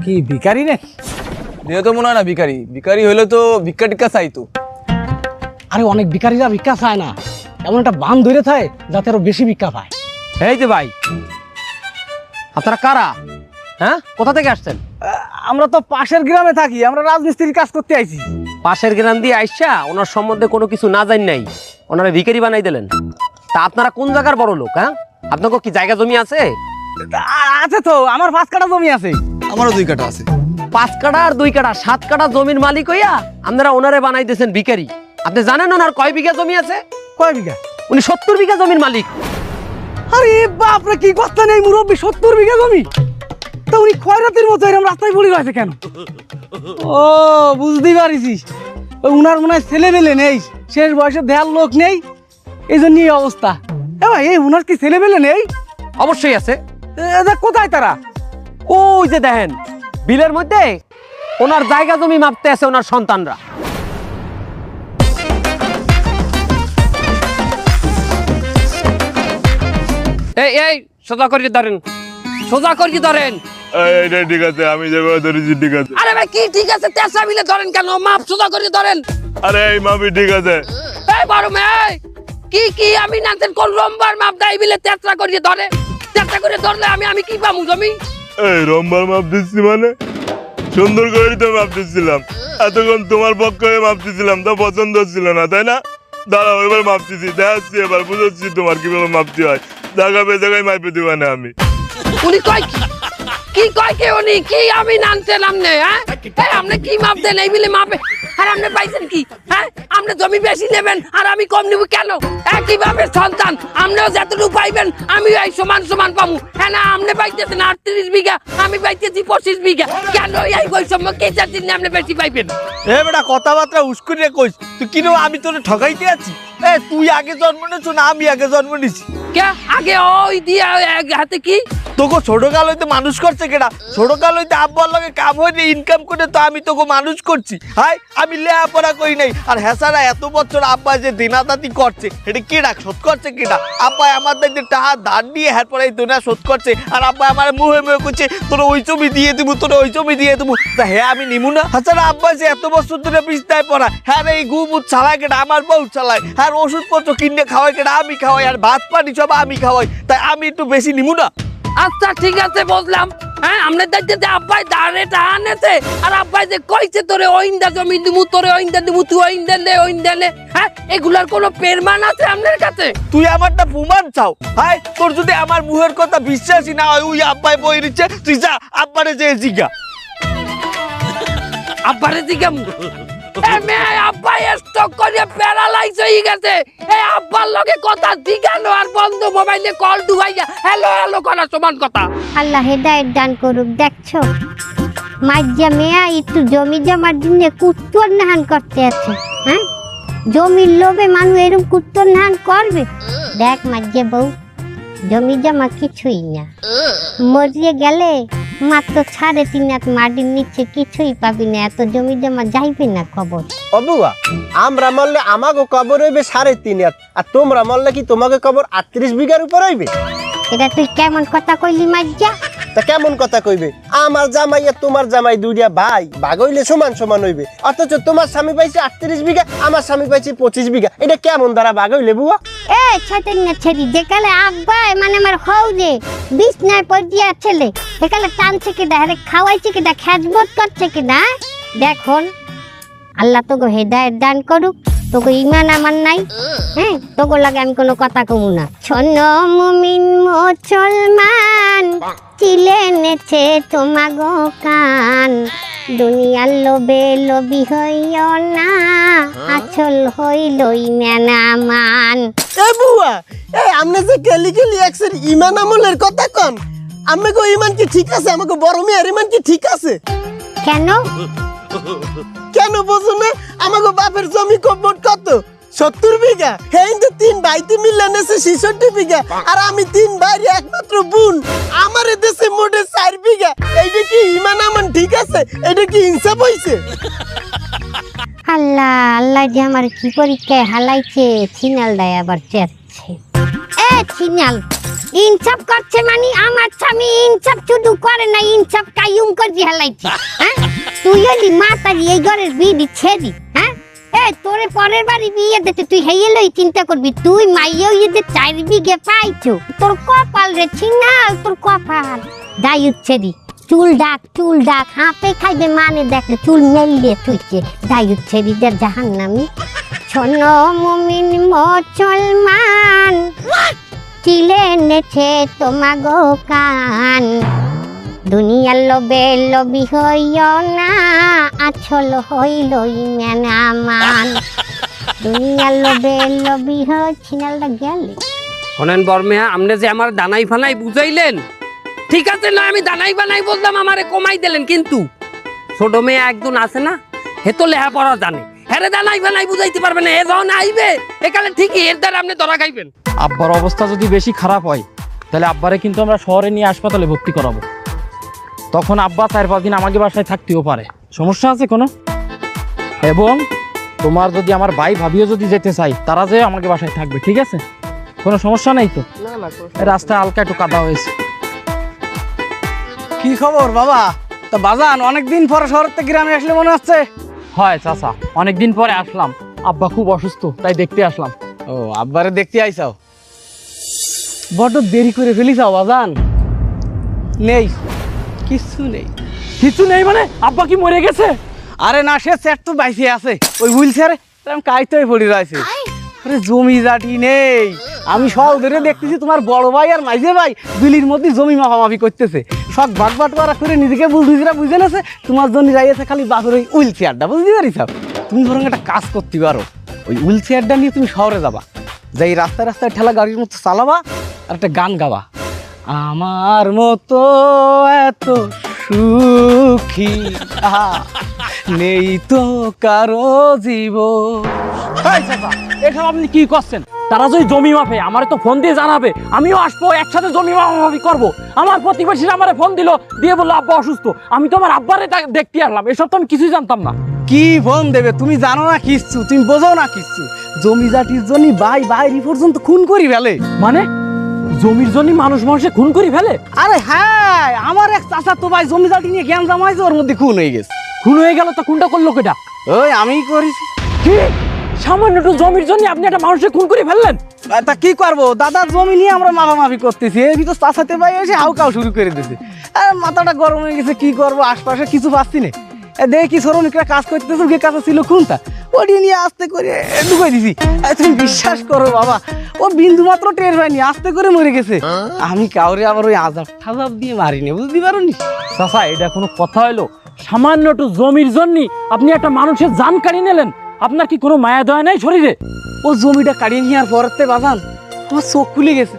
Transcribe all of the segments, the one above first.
কি ভিখারি রে? দেহ তো মনে হয় না ভিখারি, ভিখারি হইলে তো ভিক্ষা টিক্ষা চাইতো। আরে অনেক ভিখারিরা ভিক্ষা চায় না, এমন একটা বান ধরে থাকে যাতে আরো বেশি ভিক্ষা পায়। এই যে ভাই, আপনারা কারা? হ্যাঁ, কোথা থেকে আসছেন? আমরা তো পাশের গ্রামে থাকি, আমরা রাজমিস্ত্রির কাজ করতে আইছি। পাশের গ্রাম দিয়ে আইসা ওনার সম্বন্ধে কোনো কিছু না জানি নাই, ওনারা ভিখারি বানাই দিলেন। তা আপনারা কোন জায়গার বড় লোক? হ্যাঁ, আপনাকে কি জায়গা জমি আছে? আছে তো, আমার 5 কাঠা জমি আছে। আমারও 2 কাঠা আছে। 5 কাঠা আর 2 কাঠা, 7 কাঠা জমির মালিক হইয়া আপনারা ওনারে বানাই দিয়েছেন ভিখারি। আপনি জানেন ওনার কয় বিঘা জমি আছে? কয় বিঘা? উনি 70 বিঘা জমির মালিক। আরে বাপরে, কি কথা নেই মুরব্বী, 70 বিঘা জমি। তা উনি খয়রাতির মতো এরকম রাস্তায় পড়ে গেছে কেন? ও বুঝতেই পারিস, উনার মনে হয় ছেলে পেলে নেই, শেষ বয়সে দেয়ার লোক নেই, এই জন্য এই অবস্থা। ভাই, এই উনার কি ছেলে পেলে নেই? অবশ্যই আছে। কোথায় তারা? ওই যে দেখেন বিলের মধ্যে ওনার জায়গা জমি মাপতে আছে ওনার সন্তানরা। এই এই সোজা করিয়ে ধরেন, সোজা করিয়ে ধরেন। এইটা ঠিক আছে, আমি যেভাবে ধরেছি ঠিক আছে। আরে ভাই কি ঠিক আছে, তেসা মিলে ধরেন কেন? মাপ সোজা করিয়ে ধরেন। আরে এই মাপি ঠিক আছে। এই বড় মেয়ে, কি কি আমি নাতেন কোন রম্বার মাপ দাই বিলে তেসা করিয়ে ধরে? তেসা করে ধরলে আমি কি পামু জমি? এই রম্বার মাপ দিচ্ছি মানে? সুন্দর করে তো মাপ দিচ্ছিলাম, এতক্ষণ তোমার পক্ষে মাপ দিচ্ছিলাম, তো পছন্দ হচ্ছিল না তাই না? দাঁড়াও, এবার মাপ দিচ্ছি, দেখাচ্ছি, এবার বুঝাচ্ছি তোমার কিভাবে মাপতে হয়। জায়গা পে জায়গায় মাপে দিবা না আমি। উনি কয় কি কয় কে উনি কি আমি নানছিলাম না? হ্যাঁ, আপনি কি মাপ দেন এই বিলে মাপে? আর আপনি পাইছেন কি? হ্যাঁ, আপনি জমি বেশি নেবেন আর আমি কম নিব কেন? একইভাবে সন্তান আপনিও যতটুকু পাইবেন আমিও এই সমান সমান পাবো। হ্যাঁ না, আপনি পাইতেছেন 38 বিঘা, আমি পাইতেছি 25 বিঘা, কেন এই বৈষম্য কে চাচ্ছেন না আপনি বেশি পাইবেন? এ বেটা কথাবার্তা উস্কুরে কইস তুই, কিনো আমি তোরে ঠকাইতে আছি? এ তুই আগে জন্ম নিয়েছ না আমি আগে জন্ম নিছি? কে আগে ওই দিয়া এক হাতে কি তোকে ছোট কাল হইতে মানুষ করছে কেডা? ছোট কাল হইতে আব্বার লগে কাম হইতে ইনকাম করে তো আমি তোকে মানুষ করছি। হাই, আমি লেখাপড়া করি নাই, আর হেসারা এত বছর আব্বা যে দিনাদাতি করছে এটা কেডা শোধ করছে? কেডা? আব্বা আমার দেখতে টাকা ধার দিয়ে হ্যাঁ পরে দুনা শোধ করছে, আর আব্বা আমার মুহে মুহে করছে তোর ওই ছবি দিয়ে দেবো, তোর ওই ছবি দিয়ে দেবো। তা হ্যাঁ আমি নিমু না? হাসারা আব্বা যে এত বছর ধরে বিছনায় পড়া, হ্যাঁ এই গুমুট চালায় কেডা? আমার বউ চালায়। হ্যাঁ ওষুধপত্র কিনে খাওয়াই কেডা? আমি খাওয়াই। আর ভাত পানি সব আমি খাওয়াই, তাই আমি একটু বেশি নিমু না? আচ্ছা ঠিক আছে বুঝলাম। হ্যাঁ, আপনার দেখতে যে আব্বাই দাঁড়ে টানেছে আর আব্বাই যে কইছে তোরে ওইন্দা জমি দিমু, তোরে ওইন্দা দিমু, তুই ওইন্দা লে। হ্যাঁ, এগুলার কোনো প্রমাণ আছে আপনার কাছে? তুই আমারটা প্রমাণ চাও? হাই, তোর যদি আমার মুহের কথা বিশ্বাসই না হয়, ওই আব্বাই বই দিচ্ছে, তুই যা আব্বারে যে জিগা। আব্বারে জিগাম? আব্বাই স্টক করে প্যারালাইজ হয়ে গেছে। এই আব্বার লগে কথা জিগানো আর বন্ধ মোবাইলে কল ঢুকাইয়া হ্যালো হ্যালো করা সমান কথা। আল্লাহ হেদায়েত দান করুক। দেখছো মাইজা মেয়া একটু জমি জমার জন্য কুত্তর নাহান করতে আছে। হ্যাঁ, জমির লোভে মানুষ এরকম কুত্তর নাহান করবে? দেখ মাইজা বউ, জমি জমা কিছুই না, মরিয়ে গেলে মাত্র 3.5 হাত মাটির নিচে কিছুই পাবি না, এত জমি জমা যাইবে না খবর। অবুয়া, আমরা মরলে আমাকে কবর হইবে 3.5 হাত, আর তোমরা মরলে কি তোমাকে কবর 38 বিঘার উপর হইবে? এটা তুই কেমন কথা কইলি মাইজা? তা কেমন কথা কইবে? আমার জামাই আর তোমার জামাই দুইটা ভাই, ভাগ হইলে সমান সমান হইবে, অথচ তোমার স্বামী পাইছে 38 বিঘা, আমার স্বামী পাইছে 25 বিঘা। এটা কেমন দ্বারা ভাগ হইলে বুয়া? এ ছেতেন না ছেড়ি, যেকালে আব্বা মানে আমার হও যে বিছনায় পড়িয়া ছেলে, সেকালে টানছে কেডা, আরে খাওয়াইছে কেডা, খেজমত করছে কেডা? দেখুন আল্লাহ তোকে হেদায়েত দান করুক, তোকে ইমান আমার নাই। হ্যাঁ, তোকে লাগে আমি কোনো কথা কমু না। শোনো মুমিন মুসলমান, চিলে নেছে তোমাগো কান, দুনিয়ার লোভে লোভী হইও না, আচল হইলই মেনা মান। এ বুয়া, এই আমনে যে গেলি গেলি একসের ইমান আমলের কথা কন, আমাকে ইমান কি ঠিক আছে? আমাকে বড় মেয়ের ইমান কি ঠিক আছে? কেন কেন বোঝো না? আমাকে বাপের জমি মোট কত? 70 বিঘা। হ্যাঁ, কিন্তু 3 ভাইতে মিলে নেছে 66 বিঘা, আর আমি 3 ভাইয়ের একমাত্র বোন, আমার দেশে মোটে 4 বিঘা। এইটা কি ইমান আমান ঠিক আছে? এটা কি ইনসাফ হইছে? আল্লাহ আল্লাহ যে আমার কি পরীক্ষায় হালাইছে, সিনাল দেয় আবার চেচ্ছে। এ ছিনাল ইনসাফ করছে মানে আমার স্বামী ইনসাফ শুধু করে না ইনসাফ কাইয়ুম করে হেলাইছে হ্যাঁ তুই হলি মাতারি এই ঘরের বিড়ি ছেড়ি হ্যাঁ এ তোরে পরের বাড়ি বিয়ে দিতে তুই হেয়েলই চিন্তা করবি তুই মাইয়া ইয়েতে 4 বিঘে পাইছো তোর কপাল রে ছিনাল তোর কপাল দায়ুত ছেড়ি চুল ডাক হাঁপে খাইবে মানে দেখলে চুল মেলিয়ে তুইছে দায়ুত ছেড়িদের জাহান্নামী শোনো মুমিন মুসলমান চিলে এনেছে তোমাগো কান দুনিয়ার লোভে লোভী হইও না আছল হইলই মেনামান দুনিয়ার লোভে লোভী হই ছিনালটা গেলে শোনেন বর্মে আপনি যে আমার দানাই ফানাই বুঝাইলেন ঠিক আছে না আমি দানাই বানাই বললাম আমারে কমাই দিলেন কিন্তু ছোট মেয়ে একজন আছে না হে তো লেহা পড়া জানে হেরে দানাই বানাই বুঝাইতে পারবে না এ যখন আইবে একালে ঠিকই এর দ্বারা আপনি ধরা খাইবেন আব্বার অবস্থা যদি বেশি খারাপ হয় তাহলে আব্বারে কিন্তু আমরা শহরে নিয়ে হাসপাতালে ভর্তি করাবো। তখন আব্বা 4-5 দিন আমাকে বাসায় থাকতেও পারে, সমস্যা আছে কোনো? এবং তোমার যদি আমার ভাই ভাবিও যদি যেতে চাই তারা যে আমাকে বাসায় থাকবে, ঠিক আছে? কোনো সমস্যা নেই তো? রাস্তায় হালকা একটু কাদা হয়েছে। কি খবর বাবা? তা বাজান অনেকদিন পরে শহর থেকে গ্রামে আসলে মনে হচ্ছে। হয় চাচা, অনেকদিন পরে আসলাম, আব্বা খুব অসুস্থ তাই দেখতে আসলাম। ও আব্বারে দেখতে আইসাও? বড্ড দেরি করে ফেলিসাও বাজান। নেই কিছু নেই। কিছু নেই মানে? আব্বা কি মরে গেছে? আরে না, সে স্যার তো বাইসে আছে, ওই হুইল চেয়ারে কাইতে পড়ে রয়েছে। আরে জমি জাটি নেই। আমি সব ধরে দেখতেছি তোমার বড় ভাই আর মাইজে ভাই বিলির মধ্যে জমি মাফামাফি করতেছে, সব ভাগ বাটোয়ারা করে নিজেকে বুঝদিরা বুঝে নেছে। তোমার জন্য যাইয়েছে খালি বাপের ওই হুইল চেয়ারটা, বুঝতে পারিস? তুমি বরং একটা কাজ করতে পারো, ওই হুইল চেয়ারটা নিয়ে তুমি শহরে যাবা, যাই রাস্তায় রাস্তায় ঠেলা গাড়ির মতো চালাবা আর একটা গান গাবা, আমার মতো এত সুখী নেই তো কারো জীবন। এই চাচা, এসব আপনি কি করছেন? তারা যদি জমি মাপে আমারে তো ফোন দিয়ে জানাবে, আমিও আসবো, একসাথে জমি মাপামাপি করবো। আমার প্রতিবেশীরা আমারে ফোন দিল, দিয়ে বললো আব্বা অসুস্থ, আমি তো আমার আব্বারে দেখতে আসলাম। এসব তো আমি কিছুই জানতাম না। কি ফোন দেবে? তুমি জানো না কিচ্ছু, তুমি বোঝো না কিচ্ছু। জমি জাটির জন্য বাইরে পর্যন্ত খুন করি ফেলে। মানে জমির জন্য মানুষে খুন করে ফেলে? আরে হ্যাঁ, আমার এক চাচা তো ভাই জমি জাটি নিয়ে জ্ঞান জামাইছে, ওর মধ্যে খুন হয়ে গেছে। খুন হয়ে গেল? তো খুনটা করলো কেটা? ওই আমিই করেছি। কি সামান্য একটু জমির জন্য আপনি একটা মানুষকে খুন করে ফেললেন? তা কি করবো, দাদার জমি নিয়ে আমরা মাফামাফি করতেছি, এর ভিতর চাচাতে ভাই এসে হাউকাও শুরু করে দিয়েছে। আর মাথাটা গরম হয়ে গেছে, কি করবো, আশপাশে কিছু পাচ্ছি না। দেখি শ্রমিকরা কাজ করতেছে, ওকে কাছে ছিল খুনটা, ওটি নিয়ে আস্তে করে ঢুকে দিছি। তুমি বিশ্বাস করো বাবা, ও বিন্দু মাত্র টের পায়নি, আস্তে করে মরে গেছে। আমি কাউরে আবার ওই আজাব ঠাজাব দিয়ে মারিনি, বুঝতে পারো নি? চাচা, এটা কোনো কথা হলো? সামান্য একটু জমির জন্য আপনি একটা মানুষের জান কাড়িয়ে নিলেন। আপনার কি কোনো মায়া দয়া নাই শরীরে? ও জমিটা কাটিয়ে নেওয়ার পরেতে বাজান আমার চোখ খুলে গেছে।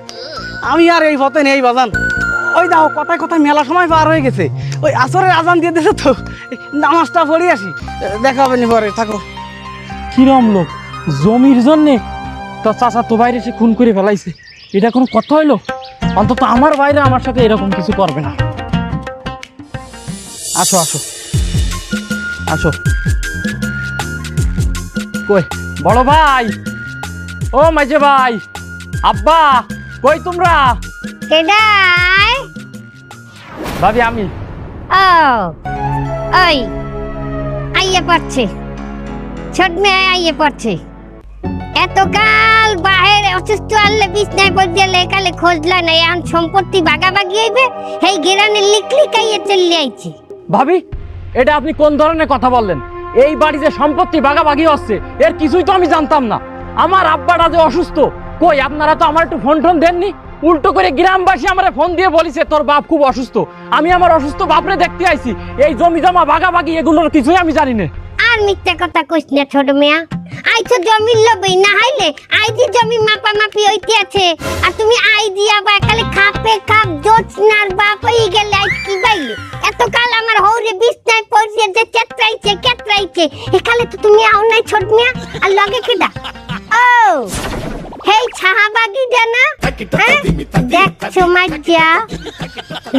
আমি আর এই পথে নেই বাজান। ওই দাও কথায় কথায় মেলা সময় পার হয়ে গেছে, ওই আসরের আজান দিয়ে দিয়েছে তো, নামাজটা পড়ে আসি, দেখা হবে নি পরে, থাকো। কিরম লোক, জমির জন্যে তো চাচা তো বাইরে সে খুন করে ফেলাইছে, এটা কোনো কথা হইলো? অন্তত আমার বাইরে আমার সাথে এরকম কিছু করবে না। আসো আসো আসো। কই বড় ভাই, ও মাঝে ভাই, আব্বা কই তোমরা? কেডাই? ভাবি আমি। ও ওই আইয়ে পড়ছে, ছোট মেয়ে আইয়ে পড়ছে। এতকাল বাইরে অসুস্থ আনলে বিছনায় পড়ে দিলে কালে খোঁজলা না, এখন সম্পত্তি ভাগাভাগি হইবে, এই গেরানে লিখলি কাইয়ে চলে আইছি। ভাবি, এটা আপনি কোন ধরনের কথা বললেন? এই বাড়ি যে সম্পত্তি ভাগাভাগি হচ্ছে এর কিছুই তো আমি জানতাম না। আমার আব্বাটা যে অসুস্থ, কই আপনারা তো আমার একটু ফোন টোন দেননি। উল্টো করে গ্রামবাসী আমারে ফোন দিয়ে বলিছে তোর বাপ খুব অসুস্থ। আমি আমার অসুস্থ বাপরে দেখতে আইছি, এই জমি জমা ভাগাভাগি এগুলোর কিছুই আমি জানি না। আর মিথ্যা কথা কইস না ছোট মেয়া, আইছো জমি লবই না হইলে আইদি জমি মাপামাপি হইতে আছে, আর তুমি আইদি আবার খালি খাপে খাপ জোছনার বাপ হই গেলে আই কি বাইলে। এতকাল আমার হৌরে বিছনায় পড়িয়ে যে কেটরাইছে একালে তো তুমি আও নাই ছোট মেয়া। আর লগে কেডা? ও হেই ছাহাবাগি জানা, দেখছো মাজ্জা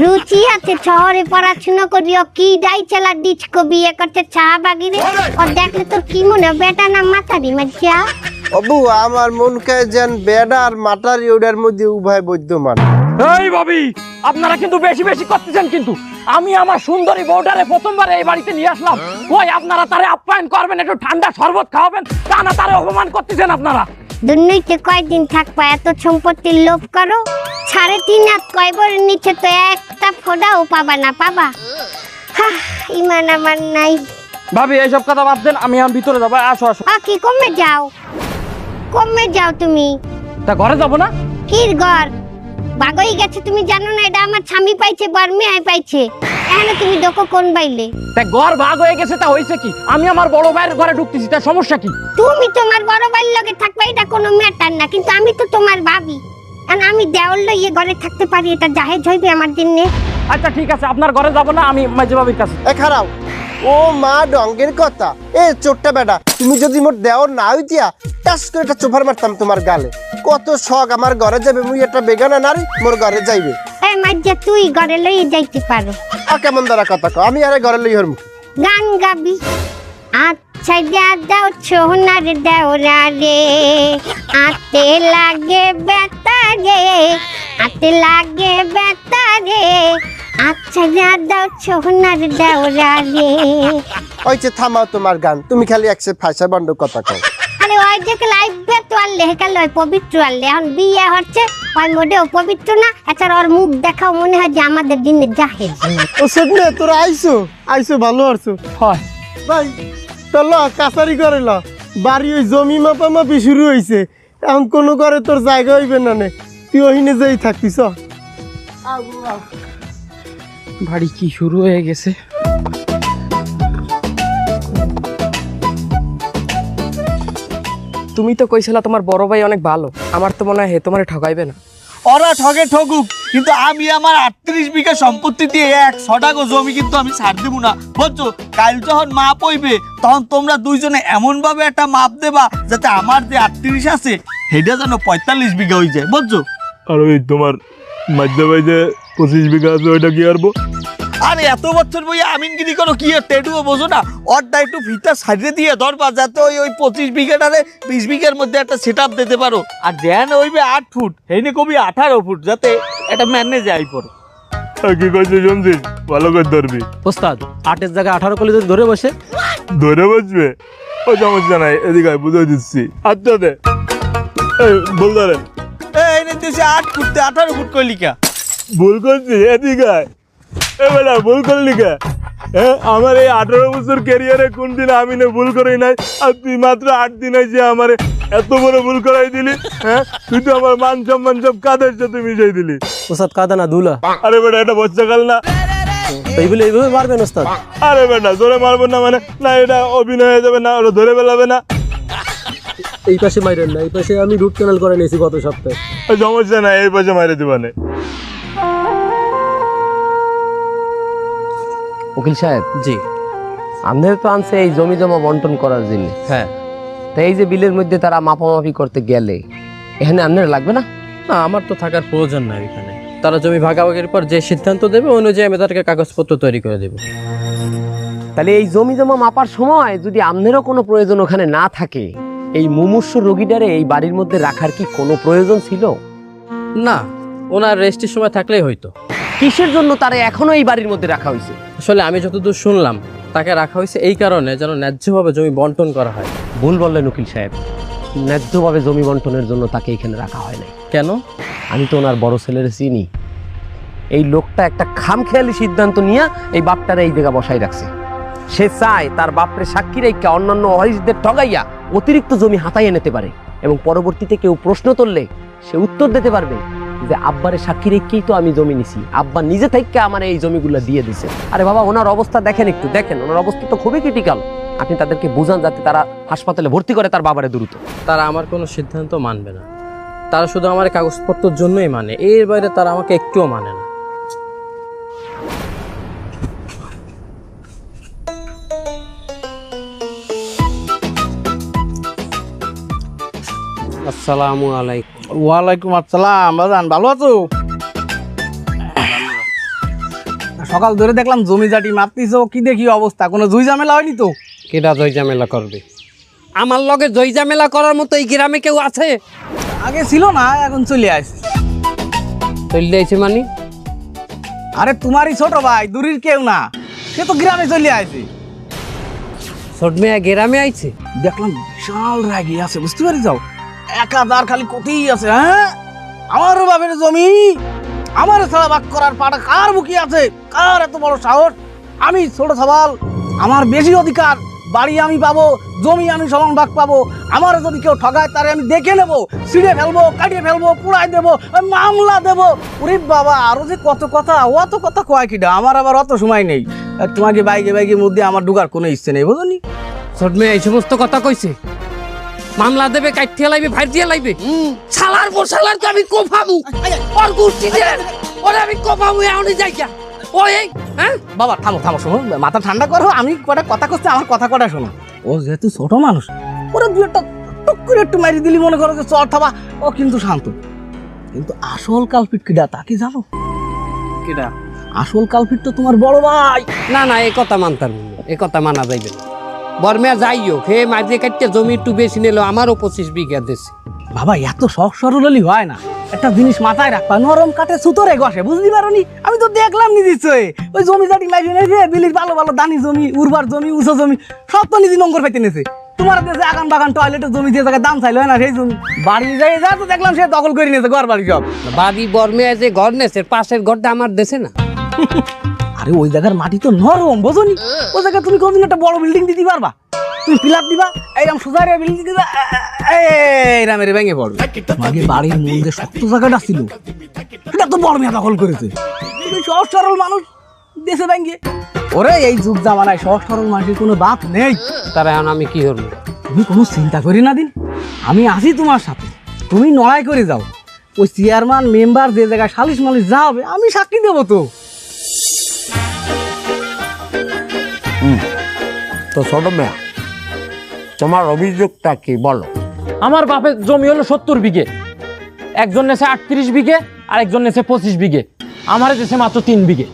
রুচি আছে, শহরে পড়াশোনা করিও কি ডাই চালা ডিচকো বিয়ে করতে ছাহাবাগি রে। ও দেখলে তোর কি মনে বেটা না মাতারি মাজ্জা? অবু আমার মন খায় যেন বেড়া আর মাটারি ওটার মধ্যে উভয় বৈদ্যমান। এই ভাবি, আপনারা কিন্তু বেশি বেশি করতেছেন। কিন্তু আমি আমার সুন্দরী বউটারে প্রথমবার এই বাড়িতে নিয়ে আসলাম, কই আপনারা তারে আপ্যায়ন করবেন, একটু ঠান্ডা শরবত খাওয়াবেন, তা না তারে অপমান করতেছেন আপনারা। দুর্নীতি কয়দিন থাকবা, এত সম্পত্তির লোভ করো। 3.5 হাত কয়বরের নিচে তো একটা ফোঁটাও পাবা না, পাবা? ইমান আমার নাই। ভাবি এইসব কথা বাদ দেন, আমি আমার ভিতরে যাবো। আসো আসো। কি কমে যাও, কমে যাও তুমি। তা ঘরে যাবো না? কির ঘর বাগই গেছে, তুমি জানো না? এটা আমার স্বামী পাইছে, বর্মে আয় পাইছে। এখানে তুমি দেখো কোন বাইলে। তা ঘর ভাগ হয়ে গেছে, তা হয়েছে কি? আমি আমার বড় ভাইয়ের ঘরে ঢুকতেছি, তার সমস্যা কি? তুমি তোমার বড় ভাইয়ের লগে থাকবা, এটা কোনো ম্যাটার না, কিন্তু আমি তো তোমার ভাবি। আর আমি দেওয়াল লইয়ে ঘরে থাকতে পারি, এটা জাহেজ হইবে আমার দিনে। আচ্ছা ঠিক আছে, আপনার ঘরে যাবো না, আমি মাঝে ভাবির কাছে। খারাপ ও মা ডঙ্গের কথা। এ চোট্টা বেটা, তুমি যদি মোর দেওয়ার না হইতিয়া টাস করে একটা চোফার মারতাম তোমার গালে। কত শখ আমার ঘরে যাবে, মুই একটা বেগানা নারী মোর ঘরে যাইবে। এই মাঝে তুই ঘরে লইয়ে যাইতে পারো। কেমন দ্বারা কথা কও, আমি আরে ঘরে লই হরমু। গান গাবি? আচ্ছা যা দাও সোনার দেওরা রে, আতে লাগে বেতা রে, আতে লাগে বেতা রে। আচ্ছা যা দাও সোনার দেওরা রে। ওই যে থামাও তোমার গান, তুমি খালি একসে ফাঁসা বন্ধ কথা কও। আরে ওই যে লাইফে তো আনলে হেকাল ওই পবিত্র আনলে, এখন বিয়ে হচ্ছে ওই মোটেও পবিত্র না। এছাড়া ওর মুখ দেখাও মনে হয় যে আমাদের দিনে জাহেজ। ও সদনে তোরা আইছো আইছো ভালো আছো। হয় ভাই চল কাছারি করে ল, বাড়ি ওই জমি মাপামাপি শুরু হইছে। এখন কোনো করে তোর জায়গা হইবে না নে, তুই ওইনে যাই থাকিস। বাড়ি কি শুরু হয়ে গেছে? তুমি তো কইছিলা তোমার বড় ভাই অনেক ভালো, আমার তো মনে হয় হে তোমারে ঠকাইবে না। ওরা ঠকে ঠকুক, কিন্তু আমি আমার 38 বিঘা সম্পত্তি দিয়ে 100 টাকা জমি কিন্তু আমি ছাড় দেব না, বুঝছো? কাল যখন মাপ হইবে তখন তোমরা দুইজনে এমন ভাবে একটা মাপ দেবা যাতে আমার যে 38 আছে সেটা যেন 45 বিঘা হয়ে যায়, বুঝছো? আর ওই তোমার মাঝে ভাইতে 25 বিঘা আছে, ওইটা কি করবো? আরে এত বছর বই আমিনগিরি করো কি আর টেটুও বোঝো না? ওরটা একটু ফিতা সাইডে দিয়ে ধরবা যাতে ওই 25 বিঘাটারে 20 বিঘার মধ্যে একটা সেট আপ দিতে পারো। আর জ্যান হইবে 8 ফুট, হেনে কবি 18 ফুট, যাতে এটা ম্যানেজ আই পড়ে। কি কইছে শুনছিস? ভালো করে ধরবি। ওস্তাদ 8-এর জায়গায় 18 কলি যদি ধরে বসে? ধরে বসবে, ও সমস্যা নাই, এদিকে বুঝে দিচ্ছি। আচ্ছা দে বল ধরেন। এই নে তুই 8 ফুট 18 ফুট কইলি কা? ভুল করছি, এদিকে বেটা ভুল করলি কে? হ্যাঁ, আমার এই 18 বছর ক্যারিয়ারে কোন দিন আমি না ভুল করি নাই, আর তুই মাত্র 8 দিন যে আমার এত বড় ভুল করাই দিলি। হ্যাঁ, তুই তো আমার মান সম্মান সব কাদের সাথে মিশাই দিলি। ওস্তাদ কাদা না দুলা, আরে বেটা এটা বর্ষাকাল না, এইগুলো এইভাবে মারবেন ওস্তাদ? আরে বেটা ধরে মারবো না মানে না, এটা অভিনয় হয়ে যাবে না, ওটা ধরে ফেলাবে না। এই পাশে মাইরেন না, এই পাশে আমি রুট ক্যানাল করে নিয়েছি গত সপ্তাহে। সমস্যা নাই, এই পাশে মারে দিবানে। উকিল সাহেব, জি। আমাদের তো আনছে এই জমি জমা বন্টন করার জন্য। হ্যাঁ, তাই এই যে বিলের মধ্যে তারা মাপামাপি করতে গেলে এখানে আপনার লাগবে না? না আমার তো থাকার প্রয়োজন নাই এখানে। তারা জমি ভাগাভাগির পর যে সিদ্ধান্ত দেবে অনুযায়ী আমি তাদেরকে কাগজপত্র তৈরি করে দেব। তাহলে এই জমি জমা মাপার সময় যদি আপনারও কোনো প্রয়োজন ওখানে না থাকে, এই মুমূর্ষু রোগীটারে এই বাড়ির মধ্যে রাখার কি কোনো প্রয়োজন ছিল? না, ওনার রেস্টের সময় থাকলেই হয়তো। কিসের জন্য তারা এখনো এই বাড়ির মধ্যে রাখা হয়েছে? আসলে আমি যতদূর শুনলাম তাকে রাখা হয়েছে এই কারণে যেন ন্যায্যভাবে জমি বন্টন করা হয়। ভুল বললেন উকিল সাহেব, ন্যায্যভাবে জমি বন্টনের জন্য তাকে এখানে রাখা হয় নাই। কেন? আমি তো ওনার বড় ছেলের চিনি। এই লোকটা একটা খামখেয়ালি সিদ্ধান্ত নিয়ে এই বাপটারে এই জায়গা বসাই রাখছে। সে চায় তার বাপরে সাক্ষী রেখা অন্যান্য ওয়ারিসদের ঠগাইয়া অতিরিক্ত জমি হাতাইয়ে নিতে পারে, এবং পরবর্তীতে কেউ প্রশ্ন তুললে সে উত্তর দিতে পারবে যে আব্বারে সাক্ষী রেখেই তো আমি জমি নিছি, আব্বা নিজে থেকে আমার এই জমিগুলো দিয়ে দিছে। আরে বাবা, ওনার অবস্থা দেখেন, একটু দেখেন, ওনার অবস্থা তো খুবই ক্রিটিক্যাল। আপনি তাদেরকে বুঝান যাতে তারা হাসপাতালে ভর্তি করে তার বাবারে দ্রুত। তারা আমার কোনো সিদ্ধান্ত মানবে না, তারা শুধু আমার কাগজপত্রের জন্যই মানে, এর বাইরে তারা আমাকে একটুও মানে না। আসসালামু আলাইকুম। ওয়ালাইকুম আসসালাম। বাজান ভালো আছো? সকাল ধরে দেখলাম জমি জাটি মাপতিছো, কি দেখি অবস্থা? কোনো জুই ঝামেলা হয়নি তো? কেডা জয় ঝামেলা করবে? আমার লগে জয় ঝামেলা করার মতো এই গ্রামে কেউ আছে? আগে ছিল না, এখন চলে আসছে। চলে আইছে মানে? আরে তোমারই ছোট ভাই, দূরের কেউ না, সে তো গ্রামে চলে আসছে। ছোট মেয়ে গ্রামে আইছে? দেখলাম বিশাল রাগি আছে, বুঝতে পারি যাও, একাদার খালি কোথায় আছে। হ্যাঁ, আমার বাপের জমি আমার ছাড়া ভাগ করার পাটা কার বুকি আছে? কার এত বড় সাহস? আমি ছোট সবাল, আমার বেশি অধিকার, বাড়ি আমি পাবো, জমি আমি সমান ভাগ পাবো। আমার যদি কেউ ঠগায় তারে আমি দেখে নেবো, ছিঁড়ে ফেলবো, কাটিয়ে ফেলবো, পুড়াই দেবো, মামলা দেবো। ওরে বাবা, আরো যে কত কথা, অত কথা কয় কিটা, আমার আবার অত সময় নেই। আর তোমাকে বাইকে বাইকের মধ্যে আমার ঢুকার কোনো ইচ্ছে নেই, বুঝলি? ছোট মেয়ে এই সমস্ত কথা কইছে? মামলা দেবে, কাইটিয়া লাইবে, ভাই দিয়া লাইবে? শালার পর শালার তো আমি কোফামু, ওর গোষ্ঠী দেন, ওরে আমি কোফামু, এমনই যাইয়া। ওই হ্যাঁ বাবা থামো থামো, শোনো, মাথা ঠান্ডা করো, আমি কটা কথা করছি, আমার কথা কটা শোনো। ও যেহেতু ছোট মানুষ, ওরা দু একটা টুক করে একটু মারি দিলি মনে করো যে চর থাবা, ও কিন্তু শান্ত। কিন্তু আসল কালপিট কিডা তা কি জানো? কিডা? আসল কালপিট তো তোমার বড় ভাই। না না, এই কথা মানতাম না, এই কথা মানা যাইবে না। বর্মিয়া যাইও, হে মাঝে কাটতে জমি একটু বেশি নিল, আমারও 25 বিঘা দিছে। বাবা এত সহজ সরল হলি হয় না, একটা জিনিস মাথায় রাখবা, নরম কাটে সুতরে গসে, বুঝতে পারো নি? আমি তো দেখলাম নি দিচ্ছে ওই জমি জাটি মাইরি নেছে, দিল্লির ভালো ভালো দানি জমি, উর্বর জমি, উঁচু জমি, সব তো নিজে নম্বর পাইতে নেছে। তোমার দেশে আগান বাগান টয়লেটের জমি যে জায়গায় দাম চাইলো না, সেই জমি বাড়ি যাই যা তো দেখলাম সে দখল করে নিয়েছে, ঘর বাড়ি সব। বাড়ি বর্মিয়া যে ঘর নেছে, পাশের ঘরটা আমার দেশে না। আরে ওই জায়গার মাটি তো নরম, বোঝনি? ওই জায়গায় তুমি কোনদিন একটা বড় বিল্ডিং দিতে পারবা? তুমি পিলার দিবা, এইরকম সোজা বিল্ডিং দিবা, এইরাম এর ভেঙে পড়বে। আগে বাড়ির মূল যে শক্ত জায়গাটা ছিল সেটা তো বড় মেয়ে দখল করেছে। তুমি সহজ সরল মানুষ, দেশে ভেঙে। ওরে এই যুগ জামানায় সহজ সরল মানুষের কোনো বাপ নেই। তারা এখন আমি কি করবো? তুমি কোনো চিন্তা করি না দিন, আমি আছি তোমার সাথে, তুমি লড়াই করে যাও। ওই চেয়ারম্যান মেম্বার যে জায়গায় সালিশ মালিশ যা হবে আমি সাক্ষী দেবো তো। তো ছোট মেয়া, তোমার অভিযোগটা কি বলো? আমার বাপের জমি হলো 70 বিঘে, একজন নেছে 38 বিঘে আর একজন নেছে 25 বিঘে, আমার দেশে মাত্র 3 বিঘে।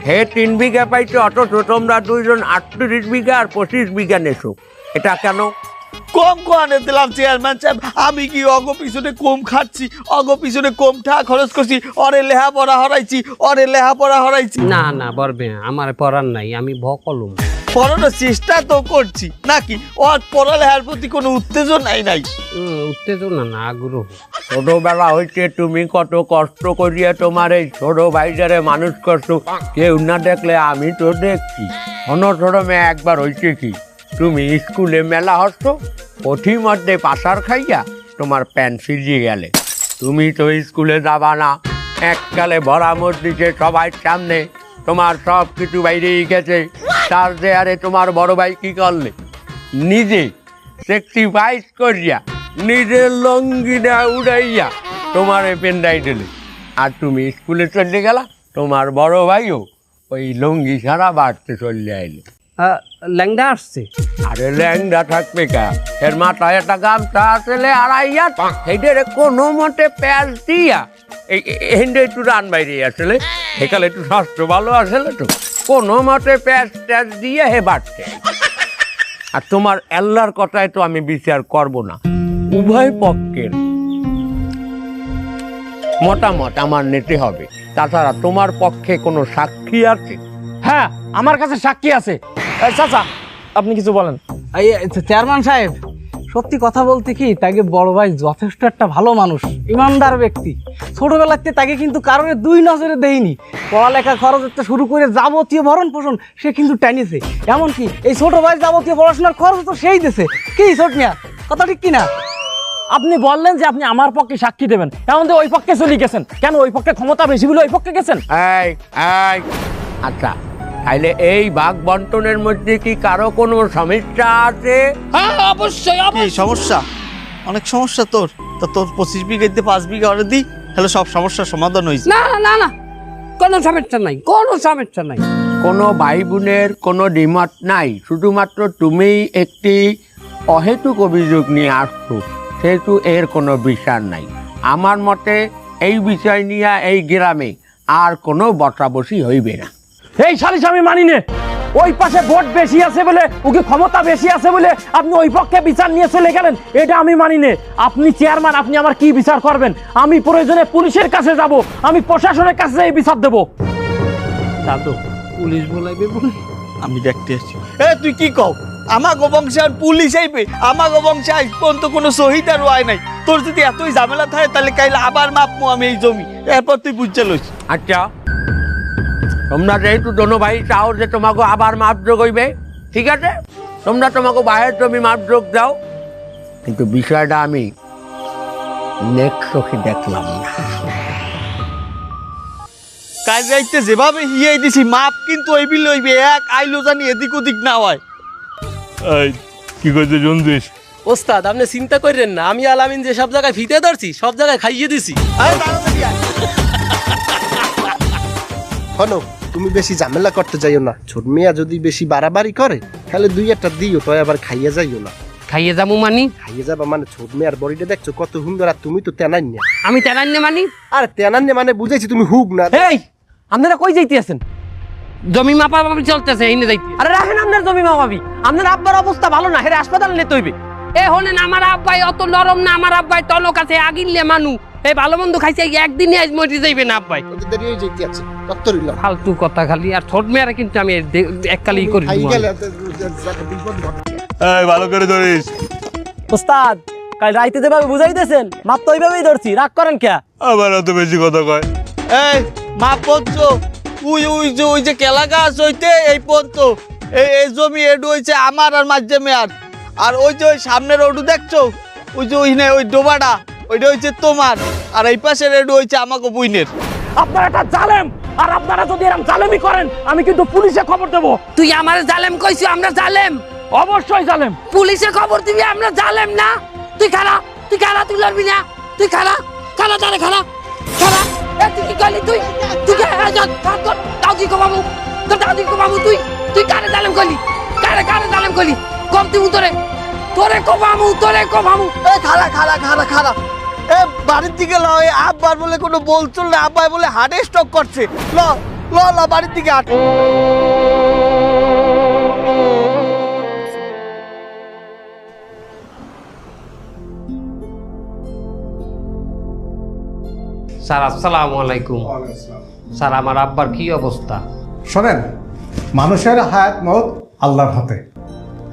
হে 3 বিঘা পাইছো, অথচ তোমরা দুইজন 38 বিঘা আর 25 বিঘা নেছো, এটা কেন? কম কোয়ানে দিলাম চেয়ারম্যান সাহেব, আমি কি অগ পিছনে কম খাচ্ছি, অগ পিছনে কম টাকা খরচ করছি, অরে লেহাপড়া হরাইছি, অরে লেহাপড়া হরাইছি। না না বর্মিয়া, আমার পড়ার নাই, আমি ভকলুম। পড়ানোর চেষ্টা তো করছি, নাকি ওর পড়ালেখার প্রতি কোনো উত্তেজনাই নাই? উত্তেজনা না, আগ্রহ। ছোটবেলা হইতে তুমি কত কষ্ট করিয়া তোমার এই ছোট ভাইজারে মানুষ করছো, কেউ না দেখলে আমি তো দেখছি। ছোট মেয়ে, একবার হইছে কি, তুমি স্কুলে মেলা হচ্ছ, পথির মধ্যে পাশার খাইয়া তোমার প্যান্ট সিজিয়ে গেলে, তুমি তো স্কুলে যাবা না, এককালে ভরামর দিছে সবাই সামনে, তোমার সব কিছু বাইরেই গেছে। তার যে আরে তোমার বড় ভাই কি করলে, নিজে স্যাক্রিফাইস করিয়া নিজের লঙ্গিটা উড়াইয়া তোমার পেন্ডাই দিলে, আর তুমি স্কুলে চলে গেলা, তোমার বড় ভাইও ওই লঙ্গি সারা বাড়তে চলে আইলে। ল্যাংডা আসছে? আরে ল্যাংডা থাকবে কা, এর মাথায় একটা গামছা আসলে আড়াইয়া, সেইটারে কোনো মতে প্যাঁচ দিয়া এই হেন্ডে একটু রান বাইরে আসলে, সেকালে একটু স্বাস্থ্য ভালো আসলে, তো কোনো মতে প্যাঁচ ট্যাচ দিয়ে হে বাড়তে। আর তোমার আল্লাহর কথায় তো আমি বিচার করব না, উভয় পক্ষের মতামত আমার নিতে হবে। তাছাড়া তোমার পক্ষে কোনো সাক্ষী আছে? হ্যাঁ, আমার কাছে সাক্ষী আছে। চাচা আপনি কিছু বলেন। এই চেয়ারম্যান সাহেব, সত্যি কথা বলতে কি, তাকে বড় ভাই যথেষ্ট একটা ভালো মানুষ, ইমানদার ব্যক্তি। ছোটবেলাতে তাকে কিন্তু কারণে দুই নজরে দেয়নি, পড়ালেখা খরচ থেকে শুরু করে যাবতীয় ভরণ পোষণ সে কিন্তু টানিয়েছে। এমনকি এই ছোট ভাই যাবতীয় পড়াশোনার খরচ তো সেই দিয়েছে। কি ছোট মিয়া, কথা ঠিক কিনা? আপনি বললেন যে আপনি আমার পক্ষে সাক্ষী দেবেন, এমন তো ওই পক্ষে চলে গেছেন কেন? ওই পক্ষে ক্ষমতা বেশি বলে ওই পক্ষে গেছেন? এই এই আচ্ছা, তাইলে এই ভাগ বন্টনের মধ্যে কি কারো কোনো সমস্যা আছে? হ্যাঁ অবশ্যই। কি সমস্যা? অনেক সমস্যা তোর। তো তোর 25 বিঘাতে 5 বিঘা অর্ডার দিই, তাহলে সব সমস্যার সমাধান হয়েছে। না না না, কোনো সমস্যা নাই, কোনো সমস্যা নাই। কোনো ভাই বোনের কোনো দ্বিমত নাই, শুধুমাত্র তুমি একটি অহেতুক অভিযোগ নিয়ে আসছো, সেহেতু এর কোনো বিচার নাই। আমার মতে এই বিষয় নিয়ে এই গ্রামে আর কোনো বসাবসি হইবে না। এই সালিশ আমি মানি নে। ওই পাশে ভোট বেশি আছে বলে, ওকে ক্ষমতা বেশি আছে বলে আপনি ওই পক্ষে বিচার নিয়ে চলে গেলেন, এটা আমি মানি না। আপনি চেয়ারম্যান, আপনি আমার কি বিচার করবেন? আমি প্রয়োজনে পুলিশের কাছে যাব, আমি প্রশাসনের কাছে এই বিচার দেব। দাদু পুলিশ বলাইবে বলে আমি দেখতে আসছি। তুই কি কও? আমাগো বংশে আর পুলিশ আইবে? আমাগো বংশে আজ পর্যন্ত কোনো শহীদ আর হয় নাই। তোর যদি এতই ঝামেলা থাকে তাহলে কাইলে আবার মাপমু আমি এই জমি, এরপর তুই বুঝতে লইস। আচ্ছা, তোমরা যেহেতু দোনো ভাই চাও যে তোমাকে আবার মাপযোগ হইবে, ঠিক আছে, তোমরা তোমাকে বাইরের জমি মাপযোগ দাও, কিন্তু বিষয়টা আমি নেক্সট চোখে দেখলাম না। কাজ যাইতে যেভাবে হিয়াই দিছি মাপ কিন্তু ওই বিল হইবে, এক আইলো জানি এদিক ওদিক না হয়। এই কি কইতে শুনছিস? ওস্তাদ আপনি চিন্তা করেন না, আমি আলামিন যে সব জায়গায় ফিতে ধরছি সব জায়গায় খাইয়ে দিছি। হলো তুমি বেশি ঝামেলা করতে যাইও না, ছোট মেয়া যদি বেশি বাড়াবাড়ি করে তাহলে দুই একটা দিও, তো আবার খাইয়ে যাইও না। খাইয়ে যাবো মানি? খাইয়ে যাবা মানে ছোট মেয়ার বডিটা দেখছো কত সুন্দর, আর তুমি তো তেনান্য। আমি তেনান্নে মানি? আর তেনান্য মানে বুঝাইছি তুমি হুক না। এই আপনারা কই যাইতে আছেন? জমি মাপামাপি চলতেছে, এইনে যাইতে। আরে রাখেন আপনার জমি মাপাবি, আপনার আব্বার অবস্থা ভালো না, হেরে হাসপাতালে নিতে হইবে। এ হলেন আমার আব্বাই অত নরম না, আমার আব্বাই টনক আছে আগিনলে মানু। এই ভালো মন্দ খাইছে একদিনই আজ মরে যাইবে না আব্বাই। ওদের দেরি হয়ে যাইতে আছে তত্তরিল ফালতু কথা খালি, আর ছোট মেয়েরা কিন্তু আমি এককালি করি। খাই গেলে এই ভালো করে ধরিস। ওস্তাদ কাল রাইতে যেভাবে বুঝাইতেছেন মাপ তো ওইভাবেই ধরছি, রাগ করেন কে? আবার এত বেশি কথা কয়। এই মাপ পড়ছ ওই যে কেলা গাছ হইতে এই পর্যন্ত এই জমি এডু হইছে আমার আর মাঝে মেয়ার। আর ওই যে ওই সামনের ওডু দেখছো, ওই যে ওইখানে ওই ডোবাটা ওইটা হইছে তোমার, আর এই পাশের এডু হইছে আমাকে বইনের। আপনারা একটা জালেম, আর আপনারা যদি এরকম জালেমি করেন আমি কিন্তু পুলিশে খবর দেব। তুই আমার জালেম কইছিস? আমরা জালেম? অবশ্যই জালেম। পুলিশে খবর দিবি আমরা জালেম না? তুই খালা, তুই খালা, তুই লড়বি না, তুই খালা খালা তারে খালা খালা। এ তুই কি করলি? তুই তুই দাউদি কো বাবু, তোর দাউদি কো বাবু, তুই কারে জালেম করলি? কারে জালেম করলি? কম তুই তোরে তোরে কো বাবু, তোরে কো বাবু। এই খালা খালা খালা খালা, এ বাড়ির দিকে ল। এই আব্বার বলে কোনো বলছিল না, আব্বাই বলে হার্টে স্ট্রোক করছে। ল ল ল বাড়ির দিকে হাঁট। স্যার আসসালামু আলাইকুম। স্যার আমার আব্বার কি অবস্থা? শোনেন, মানুষের হায়াত মত আল্লাহর হাতে।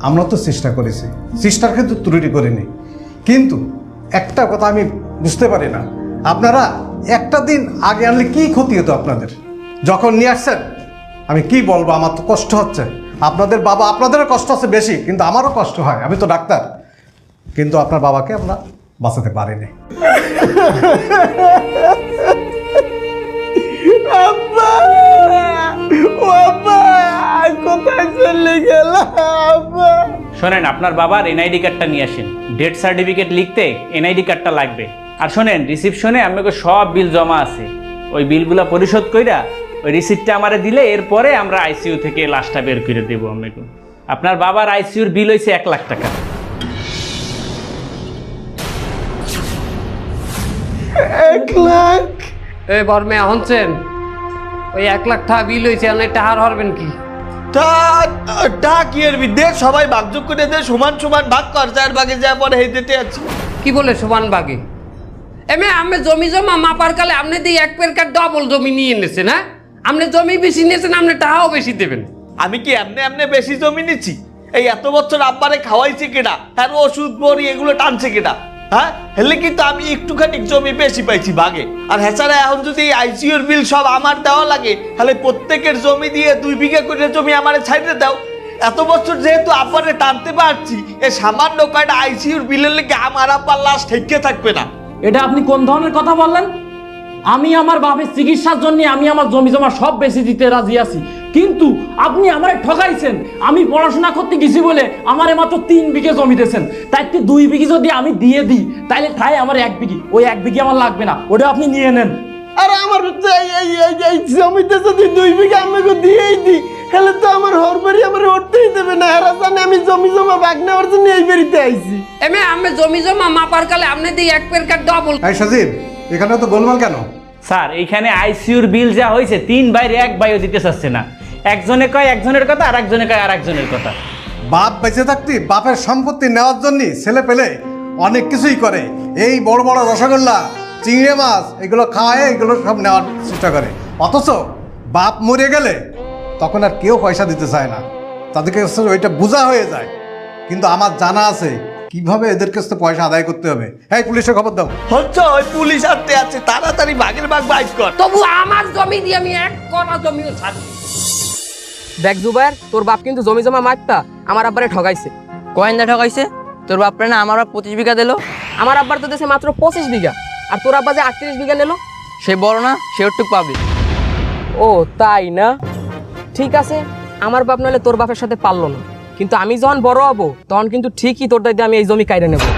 আমরা তো চেষ্টা করেছি, চেষ্টার ক্ষেত্রে ত্রুটি করিনি, কিন্তু একটা কথা আমি বুঝতে পারি না, আপনারা একটা দিন আগে আনলে কি ক্ষতি হতো আপনাদের? যখন নিয়ে আসছেন আমি কি বলবো, আমার তো কষ্ট হচ্ছে। আপনাদের বাবা, আপনাদেরও কষ্ট হচ্ছে বেশি, কিন্তু আমারও কষ্ট হয়, আমি তো ডাক্তার, কিন্তু আপনার বাবাকে আমরা বাঁচাতে পারিনি। শোনেন, আপনার বাবার এনআইডি কার্ডটা নিয়ে আসেন, ডেথ সার্টিফিকেট লিখতে এনআইডি কার্ডটা লাগবে। আর শোনেন, রিসিপশনে আমাকে সব বিল জমা আছে, ওই বিলগুলা পরিশোধ কইরা ওই রিসিপ্টটা আমারে দিলে এরপরে আমরা আইসিইউ থেকে লাশটা বের করে দেবো। আমাকে আপনার বাবার আইসিইউর বিল হয়েছে 1 লাখ টাকা। 1 লাখ? এই বর্মে হনছেন ওই 1 লাখ টাকা বিল হয়েছে, আপনি টাহার হরবেন কি? টা কি এর বিদ্যে সবাই ভাগযোগ করে দে, সমান সমান ভাগ কর, যার ভাগে যা পরে এই দিতে আছে। কি বলে সমান ভাগে? এমে আমি জমি জমা মাপার কালে আপনি দিয়ে 1 পেরকার ডবল জমি নিয়ে এনেছেন। হ্যাঁ, আপনি জমি বেশি নিয়েছেন, আপনি টাকাও বেশি দেবেন। আমি কি এমনি বেশি জমি নিচ্ছি? এই এত বছর আব্বারে খাওয়াইছে কেডা, আর ওষুধ বড়ি এগুলো টানছে কেডা? হ্যাঁ, হেলে কিন্তু আমি একটুখানি জমি বেশি পাইছি ভাগে। আর হ্যাঁ, এখন যদি আইসিইউর বিল সব আমার দেওয়া লাগে, তাহলে প্রত্যেকের জমি দিয়ে 2 বিঘা করে জমি আমারে ছাইড়ে দাও। এত বছর যেহেতু আব্বারে টানতে পারছি, এ সামান্য কয়টা আইসিইউর বিলের লেগে আমার আব্বার লাশ ঠেকে থাকবে না। এটা আপনি কোন ধরনের কথা বললেন? আমি আমার বাবার চিকিৎসার জন্য আমি আমার জমি জমা সব বেশি দিতে রাজি আছি, কিন্তু আপনি আমারে ঠকাইছেন। আমি পড়াশোনা করতে গেছি বলে আমারে মাত্র 3 বিঘে জমি দিয়েছেন, তাই 2 বিঘি যদি আমি দিয়ে দিই তাহলে তাই আমার 1 বিঘি, ওই 1 বিঘি আমার লাগবে না, ওটা আপনি নিয়ে নেন। আর আমার এই জমিতে যদি 2 বিঘা আমাকে দিয়েই দিই, তাহলে তো আমার হরবাড়ি আমার উঠতেই দেবে না। এরা জানে আমি জমি জমা ভাগ নেওয়ার জন্য এই বাড়িতে আইছি। এমে আমি জমি জমা মাপার কালে আপনি দিয়ে 1 পেরকার ডবল। এই সাজিব, এখানে তো গোলমাল কেন? স্যার, এইখানে আইসিইউর বিল যা হয়েছে 3 বাইরে 1 বাইও দিতে চাচ্ছে না। একজনে কয় একজনের কথা আর একজনে কয় আর একজনের কথা। বাপ বেঁচে থাকতে বাপের সম্পত্তি নেওয়ার জন্য ছেলে পেলে অনেক কিছুই করে। এই বড় বড় রসগোল্লা, চিংড়ি মাছ এগুলো খাওয়ায় এগুলো সব নেওয়ার চেষ্টা করে। অথচ বাপ মরে গেলে তখন আর কেউ পয়সা দিতে চায় না, তাদেরকে ওইটা বোঝা হয়ে যায়। কিন্তু আমার জানা আছে কিভাবে এদের কাছে পয়সা আদায় করতে হবে। এই পুলিশের খবর দাও। হচ্ছে ওই পুলিশ আসতে আছে, তাড়াতাড়ি ভাগের ভাগ বাইক কর। তবু আমার জমি দিয়ে আমি এক কণা জমিও ছাড়ছি। দেখ জুবাইর, তোর বাপ কিন্তু জমি জমা মাপটা আমার আব্বারে ঠগাইছে। কয়েনটা ঠকাইছে? তোর বাপরে না আমার বাপ 25 বিঘা দিল। আমার আব্বার তো দেশে মাত্র 25 বিঘা, আর তোর আব্বা যে 38 বিঘা নিল। সে বড় না, সে ওটুক পাবে। ও তাই না? ঠিক আছে, আমার বাপ নাহলে তোর বাপের সাথে পারলো না, কিন্তু আমি যখন বড় হবো তখন কিন্তু ঠিকই তোর দায়িত্বে আমি এই জমি কাইরে নেবো।